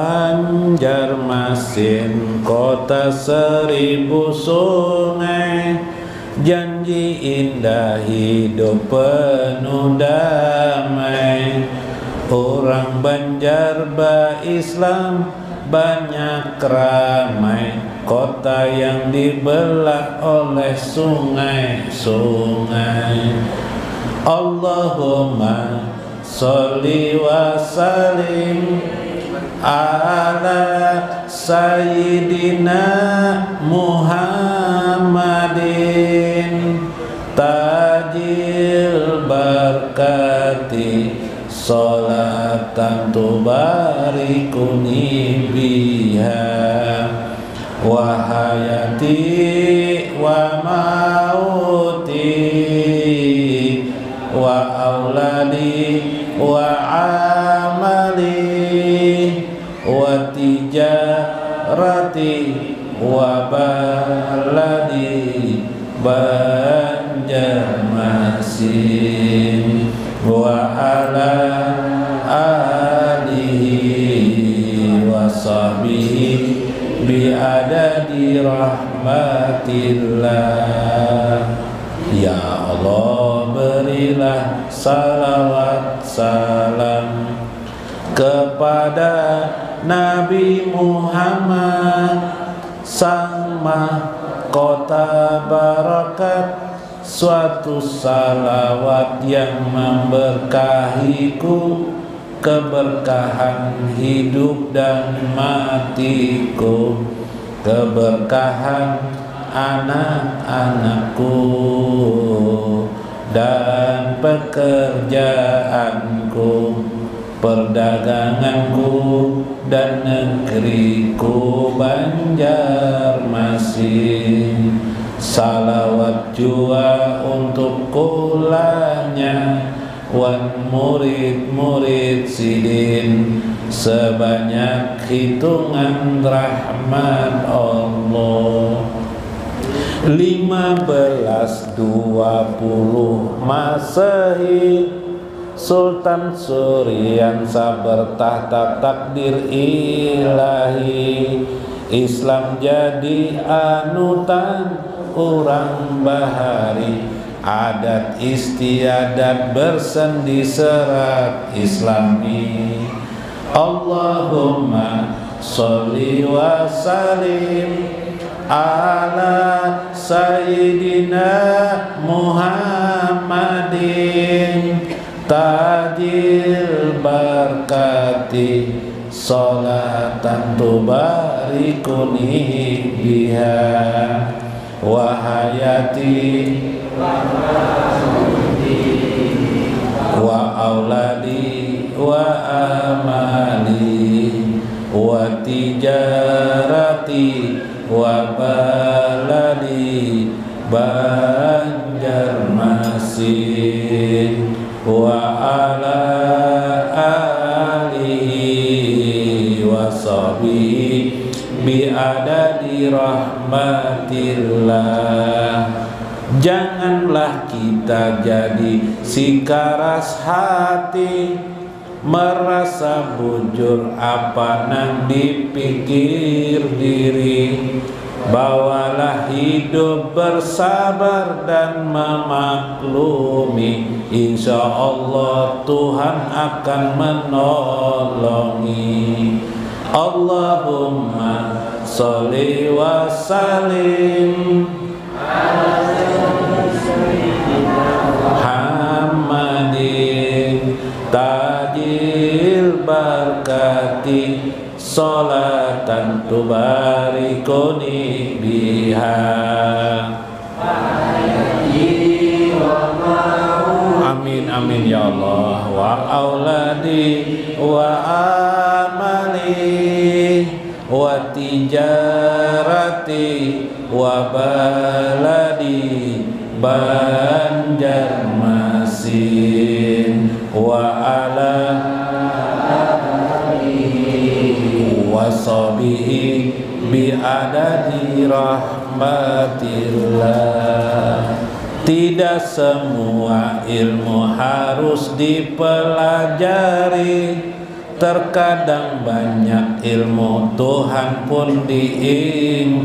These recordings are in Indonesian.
Banjarmasin, kota 1000 sungai, janji indah hidup penuh damai. Orang Banjar Islam banyak ramai, kota yang dibelah oleh sungai-sungai. Allahumma sholli wa sallim ala sayyidina Muhammadin tajil barkati sholatan tubarikuni biha wa hayati wa mauti wa auladi wa amali wa tijarati wa baladi Banjarmasin wa ala alihi wa sahbihi bi adadi rahmatillah. Ya Allah, berilah salawat salam kepada Nabi Muhammad, sang mahkota barakat, suatu salawat yang memberkahiku, keberkahan hidup dan matiku, keberkahan anak-anakku dan pekerjaanku, perdaganganku dan negeriku Banjarmasin. Salawat jua untuk kulanya wan murid-murid sidin sebanyak hitungan rahmat Allah. 1520 Masehi, Sultan Suryansa bertahta takdir ilahi. Islam jadi anutan orang bahari, adat istiadat bersendi serat islami. Allahumma sholli wa sallim ala sayyidina Muhammadin tajil barkati sholatan tubarikuni biha wa hayati wa auladi wa amali wa tijarati wa baladi Banjarmasin wa ala alihi wa sahbihi bi adadi rahmatillah. Janganlah kita jadi si keras hati, merasa bujur apa nang dipikir diri. Bawalah hidup bersabar dan memaklumi, insya Allah Tuhan akan menolongi. Allahumma sholli wa sallim Muhammadin tajil barkati sholatan tubarikuni biha. Amin amin ya Allah. Wa auladi wa amali wa tijarati wa baladi Banjarmasin wa ala wasabihi bi adadi rahmatillah. Tidak semua ilmu harus dipelajari, Terkadang banyak ilmu Tuhan pun diingkari.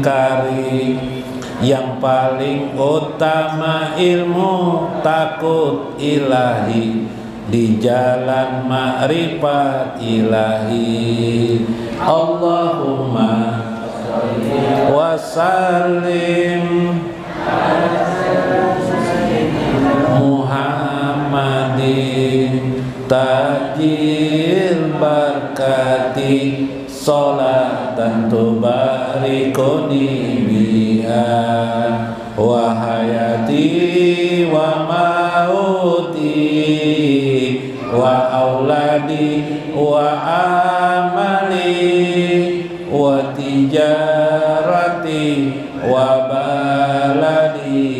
Yang paling utama ilmu takut ilahi, di jalan ma'rifat ilahi. Allahumma wa sallim Muhammadin tajil barkati sholatan tubarikuni biha wa hayati wa mauti wa auladi wa amali wa tijarati wa baladi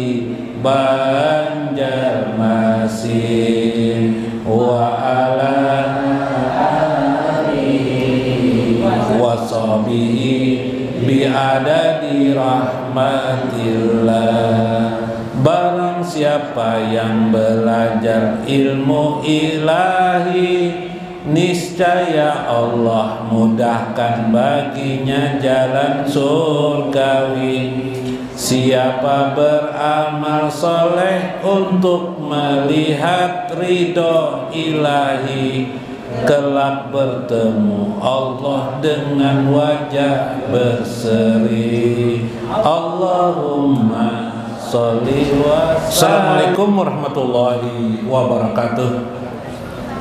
Banjarmasin wa ala wasobihi biadadi rahmatillah. Barang siapa yang belajar ilmu ilahi, niscaya Allah mudahkan baginya jalan surgawi. Siapa beramal soleh untuk melihat ridho ilahi, kelak bertemu Allah dengan wajah berseri. Allahumma sholli wa sallim. Assalamualaikum warahmatullahi wabarakatuh.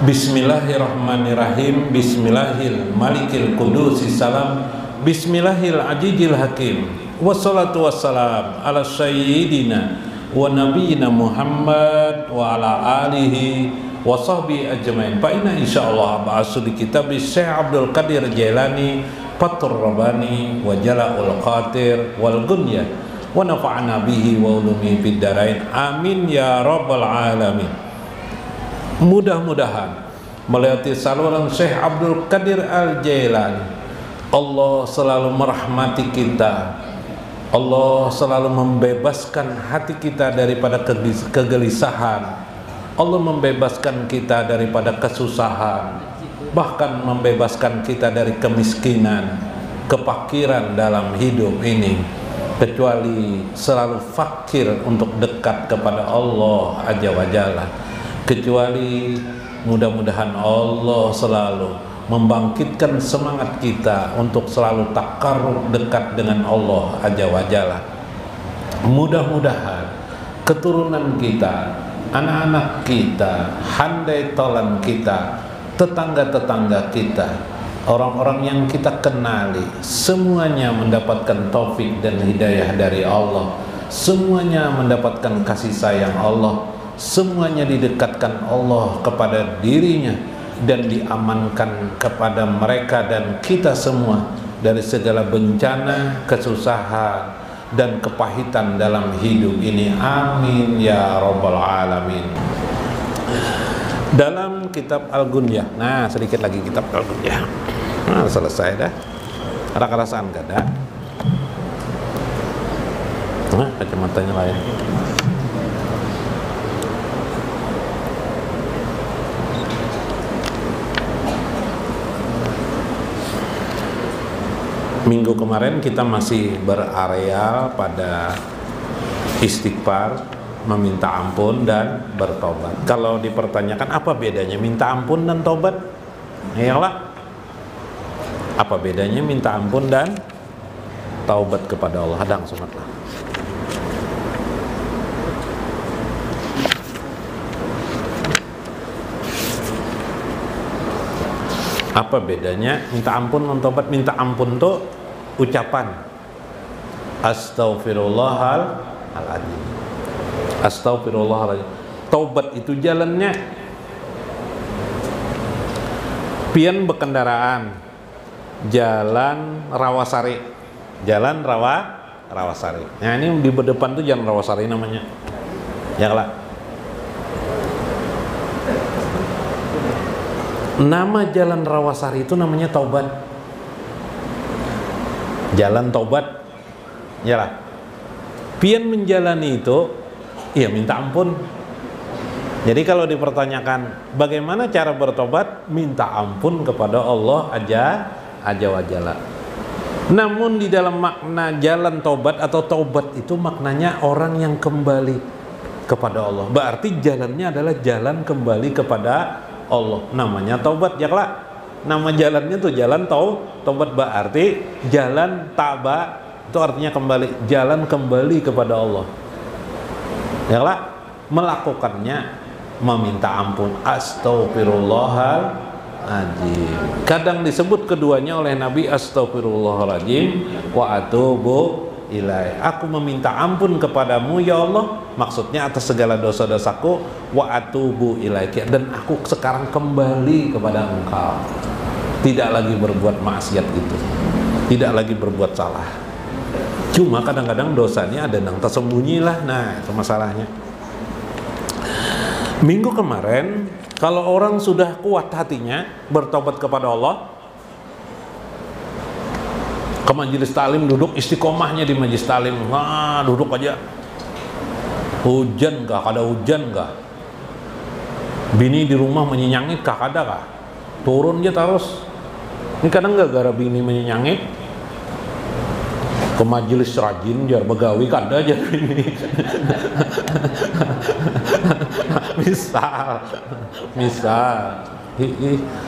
Bismillahirrahmanirrahim. Bismillahil malikil kudusis salam. Bismillahil ajijil hakim. Wassalatu wassalam ala sayyidina wa nabiyina Muhammad wa ala alihi wa sahbihi ajmain. Fa inna insyaallah ba'asu di kitab Syekh Abdul Qadir Jailani Fathur Rabbani wa Jala'ul Qatir wal Gunyah wa nafa'ana bihi wa ulumi fid darain. Amin ya rabbal alamin. Mudah-mudahan melewati saluran Syekh Abdul Qadir Al Jailani, Allah selalu merahmati kita. Allah selalu membebaskan hati kita daripada kegelisahan. Allah membebaskan kita daripada kesusahan, bahkan membebaskan kita dari kemiskinan, kefakiran dalam hidup ini, kecuali selalu fakir untuk dekat kepada Allah Azza wa Jalla. Kecuali mudah-mudahan Allah selalu membangkitkan semangat kita untuk selalu takarrub dekat dengan Allah Azza wa Jalla. Mudah-mudahan keturunan kita, anak-anak kita, handai tolan kita, tetangga-tetangga kita, orang-orang yang kita kenali, semuanya mendapatkan taufik dan hidayah dari Allah. Semuanya mendapatkan kasih sayang Allah. Semuanya didekatkan Allah kepada dirinya dan diamankan kepada mereka dan kita semua dari segala bencana, kesusahan dan kepahitan dalam hidup ini. Amin ya rabbal alamin. Dalam kitab Al-Gunyah, nah sedikit lagi kitab Al-Gunyah, nah selesai dah. Ada kerasaan gak ada? Nah kacamatanya lain. Minggu kemarin kita masih berareal pada istighfar, meminta ampun dan bertobat. Kalau dipertanyakan apa bedanya minta ampun dan tobat? Iyalah, apa bedanya minta ampun dan taubat kepada Allah? Hadang sunatlah. Apa bedanya minta ampun dan tobat? Minta ampun tuh ucapan Astaghfirullahaladzim. Astaghfirullahaladzim. Taubat itu jalannya. Pian berkendaraan, jalan Rawasari, jalan Rawasari. Nah ini di depan tuh jalan Rawasari namanya. Ya lah. Nama jalan Rawasari itu namanya Taubat. Jalan Taubat. Yalah. Pian menjalani itu, iya minta ampun. Jadi kalau dipertanyakan bagaimana cara bertobat, minta ampun kepada Allah aja wajalla. Namun di dalam makna jalan tobat atau tobat itu maknanya orang yang kembali kepada Allah. Berarti jalannya adalah jalan kembali kepada Allah. Namanya tobat ya kelak. Nama jalannya tuh jalan tobat, berarti jalan taba itu artinya kembali, jalan kembali kepada Allah. Ya kelak, melakukannya meminta ampun, astaghfirullahaladzim. Kadang disebut keduanya oleh Nabi, astaghfirullahaladzim wa atubu ilaih. Aku meminta ampun kepadamu ya Allah, maksudnya atas segala dosa-dosaku, wa atubu ilaih, dan aku sekarang kembali kepada Engkau. Tidak lagi berbuat maksiat itu, tidak lagi berbuat salah. Cuma kadang-kadang dosanya ada yang tersembunyi lah. Nah itu masalahnya. Minggu kemarin, kalau orang sudah kuat hatinya bertobat kepada Allah, ke majelis taklim, duduk istiqomahnya di majelis taklim, duduk aja. Hujan kah? Kada hujan kah? Bini di rumah menyenyangit kah? Kada kah? Turun aja terus. Ini kadang gara-gara bini menyenyangit, ke majelis rajin jar begawi kada aja ini. misal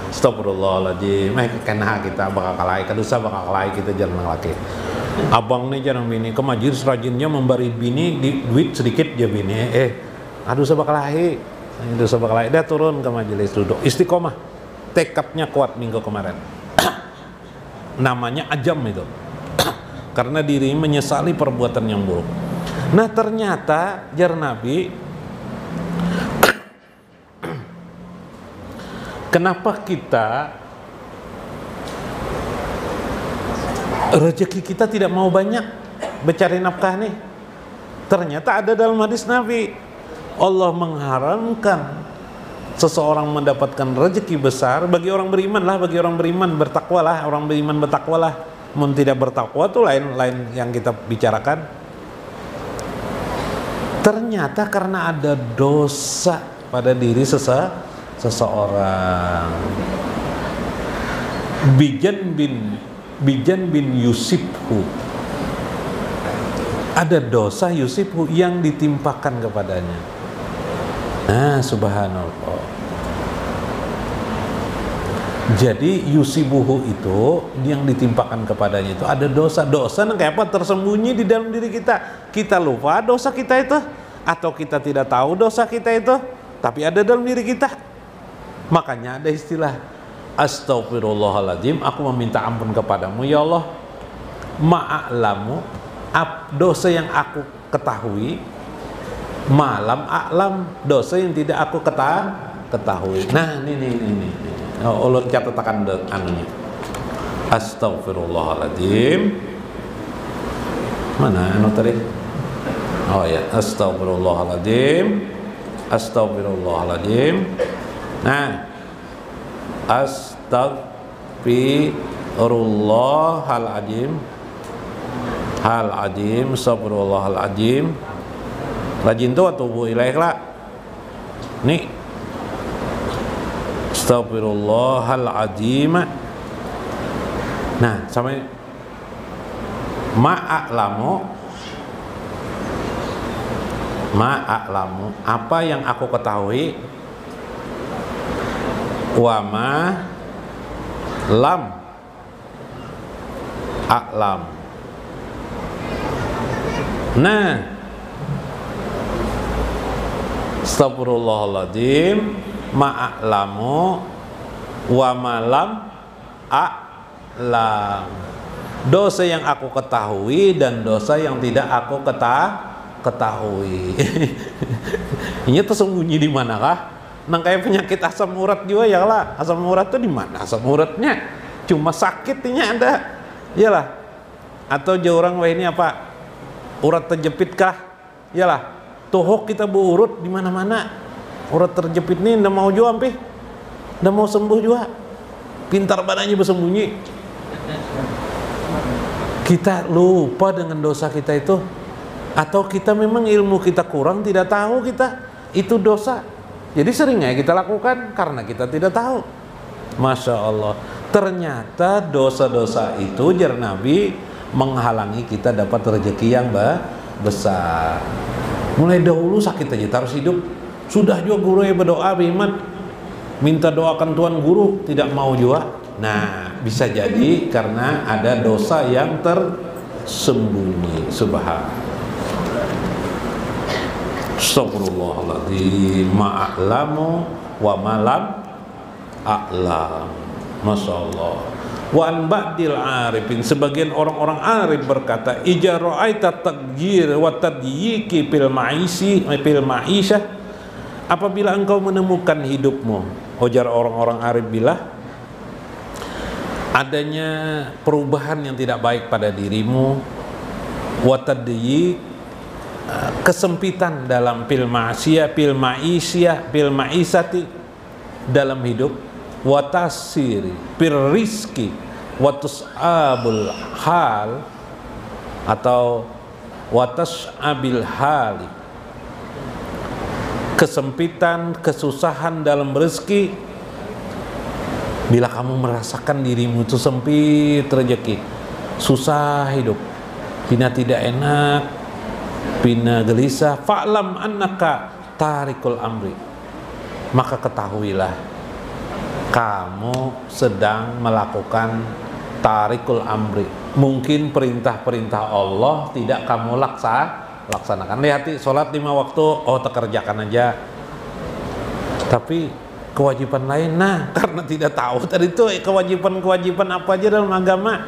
astagfirullahaladzim, kena kita bakal kalai, kadusa bakal kalai kita jalan laki. Abang nih jarang bini ke majelis rajinnya memberi bini duit sedikit ya bini, aduh bakal kalai, dia turun ke majelis duduk istiqomah, tekadnya kuat minggu kemarin. Namanya ajam itu. Karena diri menyesali perbuatan yang buruk. Nah ternyata jar Nabi, kenapa kita rezeki kita tidak mau banyak mencari nafkah nih? Ternyata ada dalam hadis Nabi, Allah mengharamkan seseorang mendapatkan rezeki besar bagi orang beriman lah, bagi orang beriman bertakwalah, orang beriman bertakwalah. Mun tidak bertakwa itu lain yang kita bicarakan. Ternyata karena ada dosa pada diri seseorang. Bijan bin Yusibhu, ada dosa Yusibhu yang ditimpakan kepadanya. Nah subhanallah. Jadi yusibuhu itu yang ditimpakan kepadanya itu ada dosa yang kayak apa, tersembunyi di dalam diri kita. Kita lupa dosa kita itu, atau kita tidak tahu dosa kita itu, tapi ada dalam diri kita. Makanya ada istilah astaghfirullahaladzim, aku meminta ampun kepadamu ya Allah, ma'alamu, dosa yang aku ketahui, malam a'lam, dosa yang tidak aku ketahui. Nah ini. Ulun catatakan anunya. Astaghfirullahaladzim. Mana anu tadi? Oh ya, astaghfirullahaladzim. Astaghfirullahaladzim. Nah, astaghfirullahaladzim. Haladzim, astaghfirullahaladzim. Rajin tu atubu ilaih lah. Nih. Astagfirullahaladzim. Nah sampai ma'alamu, apa yang aku ketahui, wa ma lam a'lam. Nah astagfirullahaladzim ma'alamu wa malam a'lam, dosa yang aku ketahui dan dosa yang tidak aku ketahui. Ini tersembunyi di manakah? Nang kayak penyakit asam urat juga ya lah. Asam urat tuh di mana asam uratnya? Cuma sakitnya ada, iyalah. Atau jauh orang wah ini apa? Urat terjepit kah? Iyalah. Tohok kita berurut di mana-mana. Urat terjepit nih ndak mau juga ampih, ndak mau sembuh juga, pintar badannya bersembunyi. Kita lupa dengan dosa kita itu, atau kita memang ilmu kita kurang, tidak tahu kita itu dosa. Jadi seringnya kita lakukan karena kita tidak tahu. Masya Allah. Ternyata dosa-dosa itu jar Nabi menghalangi kita dapat rezeki yang besar. Mulai dahulu sakit aja terus hidup. Sudah juga guru yang berdoa Bimat, minta doakan Tuhan guru, tidak mau juga. Nah, bisa jadi karena ada dosa yang tersembunyi. Subhanallah. Astagfirullahaladzim, ma'alamu wa malam a'lam. Masya Allah. Wa an ba'dil arifin, sebagian orang-orang arif berkata, ija ra'aita taghyir wa tadyiki fil ma'isyah, apabila engkau menemukan hidupmu, ujar orang-orang arif bilah, adanya perubahan yang tidak baik pada dirimu, wa tadyik, kesempitan dalam fil ma'isati, dalam hidup, wa tasiri fil rizki wa tus'abul hal, atau wa tas'abil hali, kesempitan, kesusahan dalam rezeki. Bila kamu merasakan dirimu itu sempit rezeki, susah hidup, bina tidak enak, bina gelisah, fa'lam annaka tarikul amri, maka ketahuilah kamu sedang melakukan tarikul amri. Mungkin perintah-perintah Allah tidak kamu laksanakan. Lihat, sholat 5 waktu, oh terkerjakan aja, tapi kewajiban lain, nah karena tidak tahu tadi itu kewajiban apa aja dalam agama,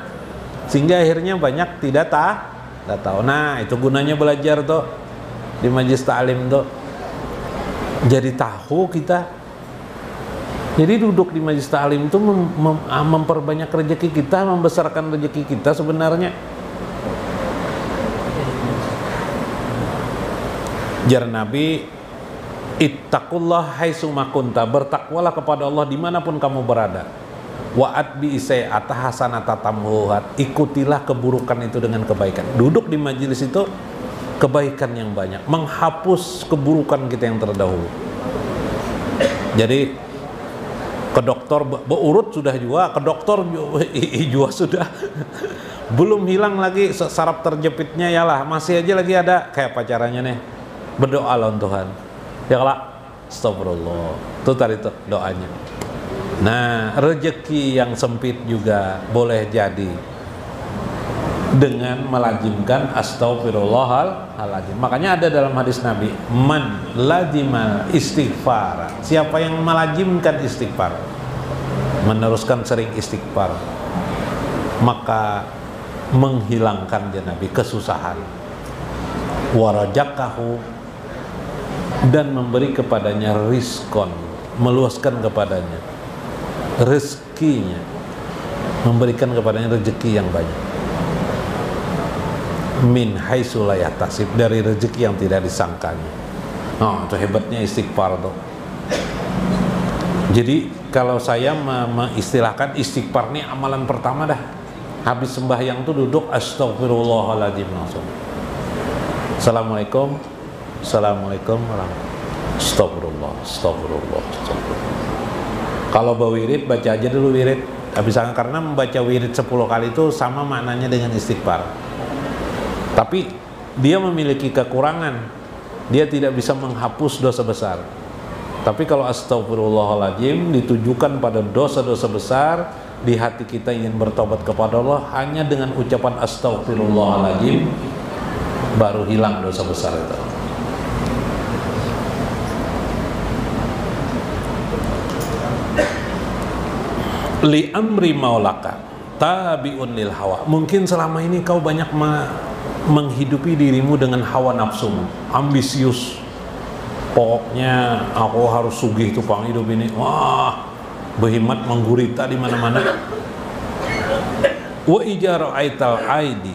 sehingga akhirnya banyak tidak tahu. Nah, itu gunanya belajar tuh di majelis ta'lim tuh, jadi tahu kita. Jadi duduk di majelis ta'lim itu memperbanyak rezeki kita, membesarkan rezeki kita sebenarnya. Jar Nabi, ittaqullah haitsuma kunta, bertakwalah kepada Allah dimanapun kamu berada. Wa atbi sayyi'ata hasanata tamhuhat, ikutilah keburukan itu dengan kebaikan. Duduk di majelis itu kebaikan yang banyak, menghapus keburukan kita yang terdahulu. Jadi ke dokter beurut sudah juga, ke dokter juga sudah belum hilang lagi saraf terjepitnya, ya lah masih aja lagi ada. Kayak apa caranya nih? Berdoa lawan Tuhan, ya lah, astagfirullah, itu tadi tuh doanya. Nah, rezeki yang sempit juga boleh jadi dengan melazimkan astagfirullahaladzim. Makanya ada dalam hadis Nabi, man lazimal istighfar, siapa yang melazimkan istighfar, meneruskan sering istighfar, maka menghilangkan dia Nabi kesusahan, warajakahu, dan memberi kepadanya rizkon, meluaskan kepadanya rezekinya, memberikan kepadanya rezeki yang banyak, min haitsu la yahtasib, dari rezeki yang tidak disangkanya. Oh, itu hebatnya istighfar tuh. Jadi kalau saya mengistilahkan istighfar ini amalan pertama dah. Habis sembahyang tuh duduk astagfirullahaladzim langsung. Assalamualaikum, assalamualaikum astagfirullah, astagfirullah, astagfirullah. Kalau berwirid baca aja dulu wirid. Habis, karena membaca wirid 10 kali itu sama maknanya dengan istighfar. Tapi dia memiliki kekurangan, dia tidak bisa menghapus dosa besar. Tapi kalau astagfirullahaladzim ditujukan pada dosa-dosa besar, di hati kita ingin bertobat kepada Allah, hanya dengan ucapan astagfirullahaladzim baru hilang dosa besar itu. Li amri maulaka tabi'un lil hawa, mungkin selama ini kau banyak menghidupi dirimu dengan hawa nafsu, ambisius. Pokoknya aku harus sugih tuh pang hidup ini. Wah, berhemat menggurita di mana-mana. Wa ijara aital aidi,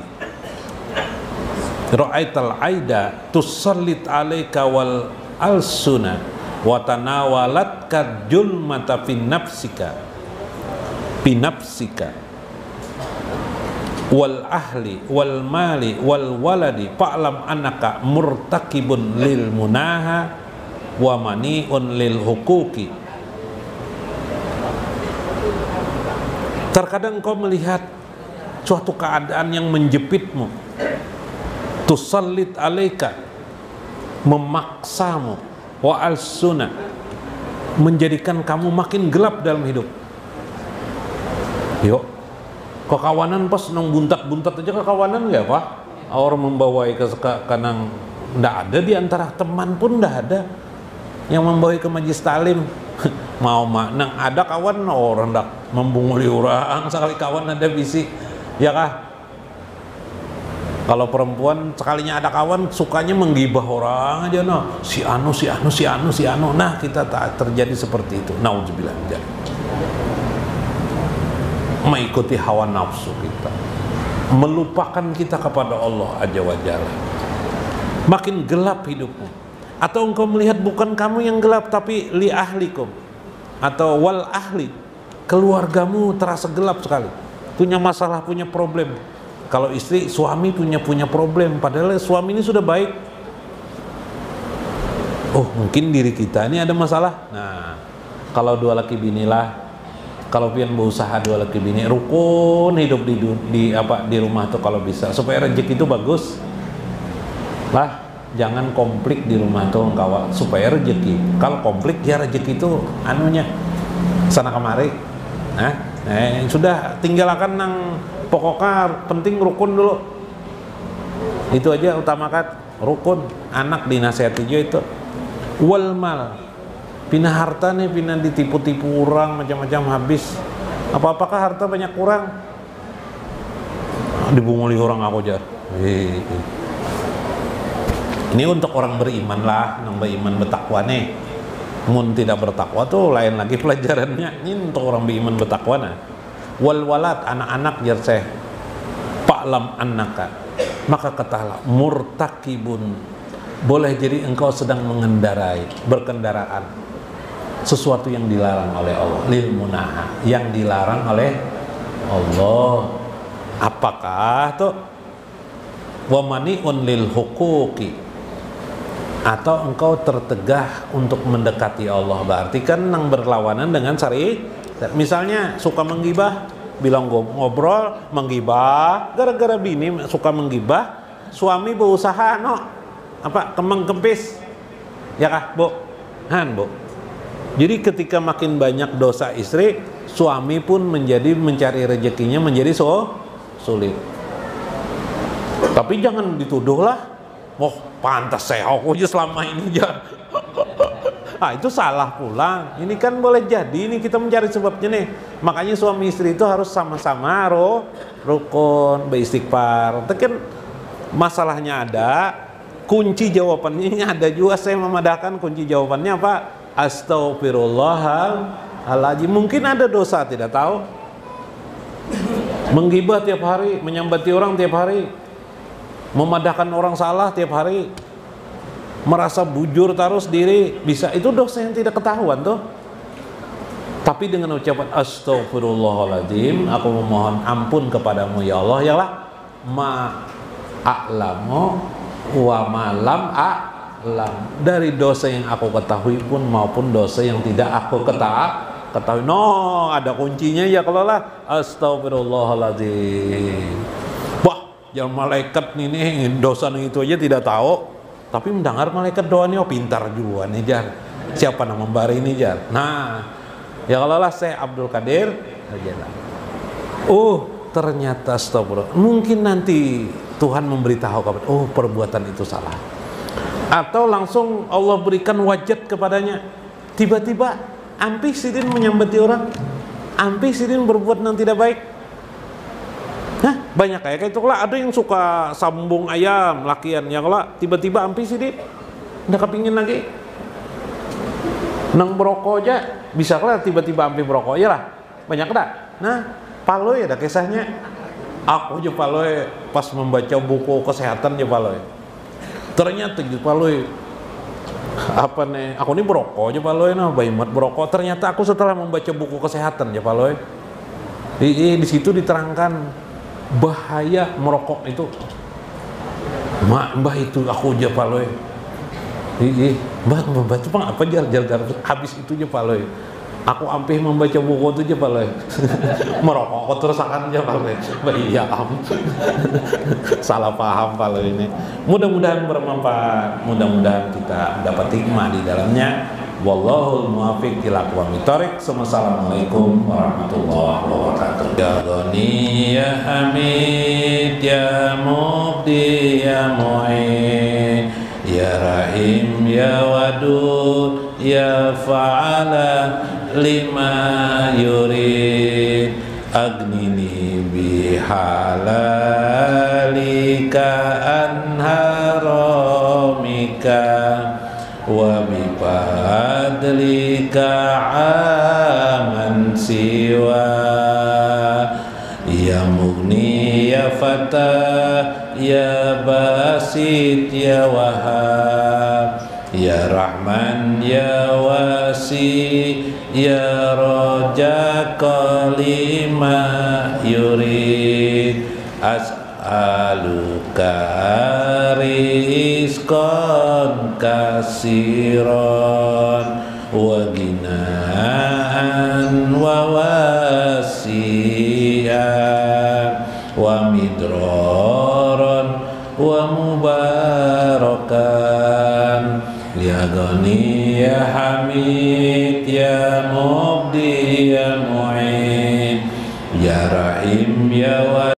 ra'aital aida tusallit alaika wal alsuna wa tanawalatka julmata fi nafsika wal ahli wal mali wal waladi fa'lam annaka murtakibun lil munaha wa mani'un lil huquqi. Terkadang kau melihat suatu keadaan yang menjepitmu, tusallit alaika, memaksamu, wa al-sunnah, menjadikan kamu makin gelap dalam hidup. Yuk, kekawanan pas nong buntat-buntat aja kekawanan nggak pak? Orang membawai ke kanang, ndak ada di antara teman pun ndak ada yang membawai ke majlis talim. Mau nang ada kawan orang ndak membunguli orang sekali kawan ada bisi, ya kah? Kalau perempuan sekalinya ada kawan sukanya menggibah orang aja, no, si anu. Nah kita tak terjadi seperti itu. Nauzubillah, mengikuti hawa nafsu kita, melupakan kita kepada Allah Azza wa Jalla. Makin gelap hidupmu. Atau engkau melihat bukan kamu yang gelap, tapi li ahlikum atau wal ahli, keluargamu terasa gelap sekali, punya masalah, punya problem. Kalau istri, suami punya problem, padahal suami ini sudah baik. Oh, mungkin diri kita ini ada masalah. Nah, kalau dua laki bini lah, kalau pian berusaha dua laki bini rukun hidup di rumah tuh kalau bisa, supaya rezeki itu bagus lah. Jangan konflik di rumah tuh kawan, supaya rezeki. Kalau konflik ya rezeki itu anunya sana kemari. Sudah tinggalkan nang pokoknya penting rukun dulu. Itu aja utamakan rukun. Anak dinasihati juga itu. Wal mal, pindah harta nih, pindah ditipu-tipu orang macam-macam habis. Apakah harta banyak kurang? Dibunguli orang aku jar. Ini untuk orang beriman lah, yang beriman bertakwa nih. Mun tidak bertakwa tuh lain lagi pelajarannya. Ini untuk orang beriman bertakwa nah. Wal walad, anak-anak jar saya. Fa'lam annaka, maka katalah murtakibun, boleh jadi engkau sedang mengendarai, berkendaraan sesuatu yang dilarang oleh Allah, lil munaha, yang dilarang oleh Allah. Apakah tuh? Wa mani'un lil huquqi, atau engkau tertegah untuk mendekati Allah, berarti kan yang berlawanan dengan syariat. Misalnya suka menggibah, bilang ngobrol menggibah, gara-gara bini suka menggibah, suami berusaha kembang kempis, ya kah bu? Bu. Jadi ketika makin banyak dosa istri, suami pun mencari rezekinya menjadi sulit. Tapi jangan dituduh lah, pantas saya aku aja selama ini ya. Itu salah pula. Ini kan boleh jadi ini kita mencari sebabnya nih. Makanya suami istri itu harus sama-sama rukun, beristighfar. Tapi masalahnya ada, kunci jawabannya ada juga. Saya memadahkan kunci jawabannya apa? Astaghfirullahaladzim. Mungkin ada dosa tidak tahu. Menggibah tiap hari, menyambati orang tiap hari, memadahkan orang salah tiap hari, merasa bujur terus diri, bisa itu dosa yang tidak ketahuan tuh. Tapi dengan ucapan astaghfirullahaladzim, aku memohon ampun kepadamu ya Allah, ya Allah, ma'a'lamu wa ma'lam a'lam, dari dosa yang aku ketahui pun maupun dosa yang tidak aku ketahui. Ada kuncinya ya kalau lah astaghfirullahaladzim. Yang malaikat ini dosa itu aja tidak tahu, tapi mendengar malaikat doanya, pintar juga nih jar. Siapa nama membari ini jar? Nah, ya kalau lah saya Abdul Qadir aja. Ternyata astagfirullah. Mungkin nanti Tuhan memberitahu kabar, perbuatan itu salah. Atau langsung Allah berikan wajat kepadanya. Tiba-tiba ampi sidin menyambati orang, ampi sidin berbuat yang tidak baik. Banyak kayak itu lah. Ada yang suka sambung ayam lakian, yang lah tiba-tiba ampi sih dia udah kepingin lagi nang berokok aja bisa lah, tiba-tiba ampi berokok ya lah, banyak dah. Nah paloy ada kisahnya. Aku aja paloy pas membaca buku kesehatan aja paloy, ternyata gitu paloy aku ini berokok aja paloy, baimat berokok. Ternyata aku setelah membaca buku kesehatan aja paloy, di situ diterangkan bahaya merokok itu. Mbah itu aku aja paloy Ih, Mbak membaca Bang apa jar habis itu aja Pak Loy. Aku ampih membaca buku itu aja Pak Loy. Merokok kok terus akan aja Pak Loy. Iya salah paham Pak Loy ini. Mudah-mudahan bermanfaat, mudah-mudahan kita dapat hikmah di dalamnya. Wallahul muwaffiq ila aqwamit thoriq. Assalamualaikum warahmatullahi wabarakatuh. Ya Ghani ya Hamid ya Mubdi ya Mu'in ya Rahim ya Wadud ya Fa'ala lima yurid agnini bihalalika anharamika wa bifadlika aman siwa ya Mughni ya Fatah ya Basit ya Wahhab ya Rahman ya Wasi ya Raja lima yurid as'aluka rizqan kasiran wa ginaan wa wasi'an wa midraran wa mubarakan ya Ghani ya Hamid ya Mubdi ya Mu'in ya Rahim ya